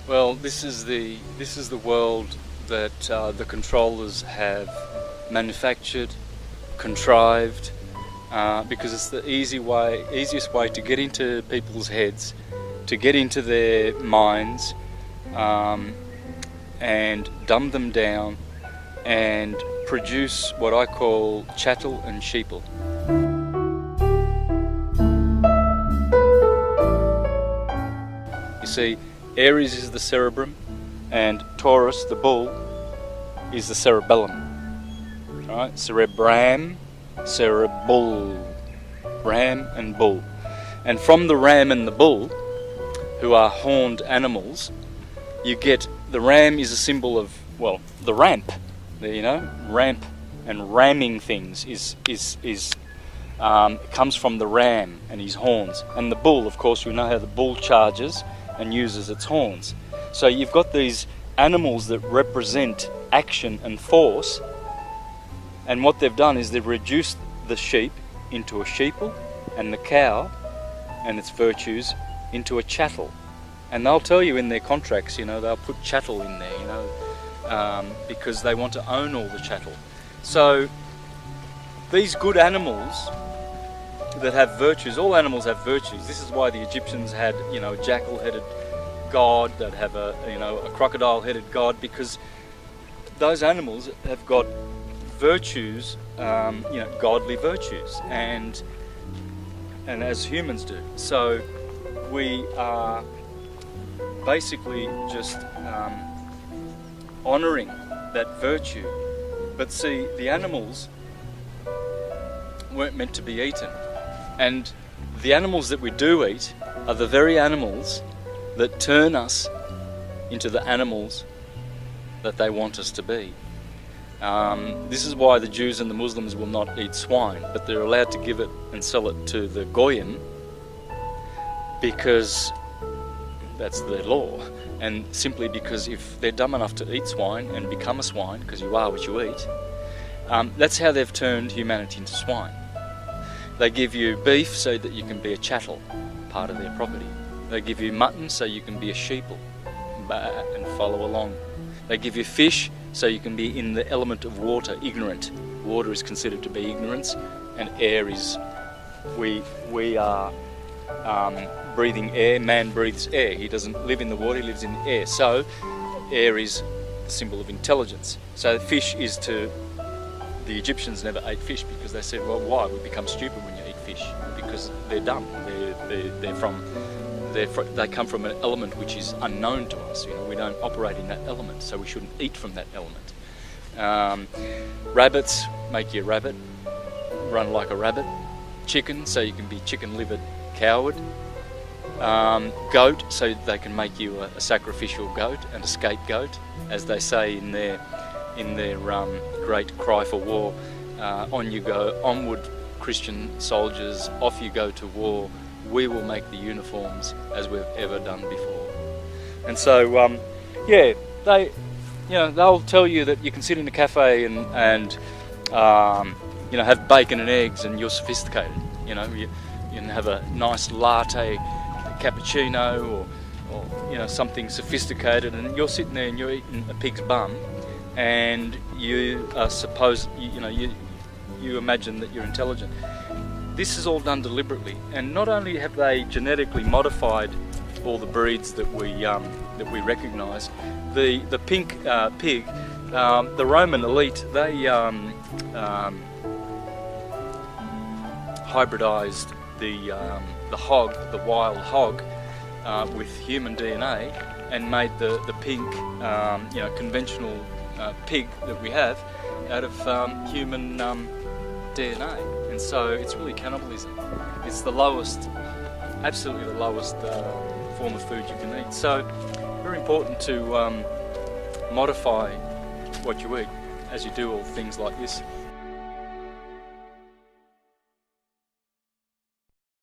Well, this is the world that the controllers have manufactured, contrived, because it's the easiest way to get into people's heads, to get into their minds, and dumb them down and produce what I call chattel and sheeple. You see, Aries is the cerebrum, and Taurus, the bull, is the cerebellum. Right? Cerebram, cerebul, ram and bull. And from the ram and the bull, who are horned animals, you get the ram is a symbol of, well, the ramp. Ramp and ramming things comes from the ram and his horns. And the bull, of course, you know how the bull charges and uses its horns. So you've got these animals that represent action and force, and what they've done is they've reduced the sheep into a sheeple and the cow and its virtues into a chattel. And they'll tell you in their contracts, they'll put chattel in there, because they want to own all the chattel. So these good animals that have virtues, all animals have virtues. This is why the Egyptians had, a jackal-headed god, they'd have a crocodile-headed god, because those animals have got virtues, godly virtues, and as humans do. So we are basically just honouring that virtue. But see, the animals weren't meant to be eaten. And the animals that we do eat are the very animals that turn us into the animals that they want us to be. This is why the Jews and the Muslims will not eat swine, but they're allowed to give it and sell it to the Goyim, because that's their law. And simply because if they're dumb enough to eat swine and become a swine, because you are what you eat, that's how they've turned humanity into swine. They give you beef so that you can be a chattel, part of their property. They give you mutton so you can be a sheeple and follow along. They give you fish so you can be in the element of water, ignorant. Water is considered to be ignorance, and air is, we are breathing air. Man breathes air. He doesn't live in the water, he lives in the air. So air is the symbol of intelligence. So fish is to, the Egyptians never ate fish because they said, well, why? We become stupid when you eat fish, because they're dumb. They come from an element which is unknown to us. We don't operate in that element, so we shouldn't eat from that element. Rabbits make you a rabbit, run like a rabbit. Chicken, so you can be chicken-livered coward. Goat, so they can make you a sacrificial goat and a scapegoat, as they say in their great cry for war. On you go, onward, Christian soldiers, off you go to war. We will make the uniforms as we've ever done before. And so, they'll tell you that you can sit in a cafe and have bacon and eggs, and you're sophisticated. You can have a nice latte, cappuccino, or something sophisticated, and you're sitting there and you're eating a pig's bum, and you are supposed, you imagine that you're intelligent. This is all done deliberately, and not only have they genetically modified all the breeds that we recognise, the pink pig, the Roman elite, they hybridised the hog, the wild hog, with human DNA, and made the pink, conventional pig that we have out of human DNA. And so it's really cannibalism. It's the lowest, absolutely the lowest form of food you can eat. So very important to modify what you eat as you do all things like this.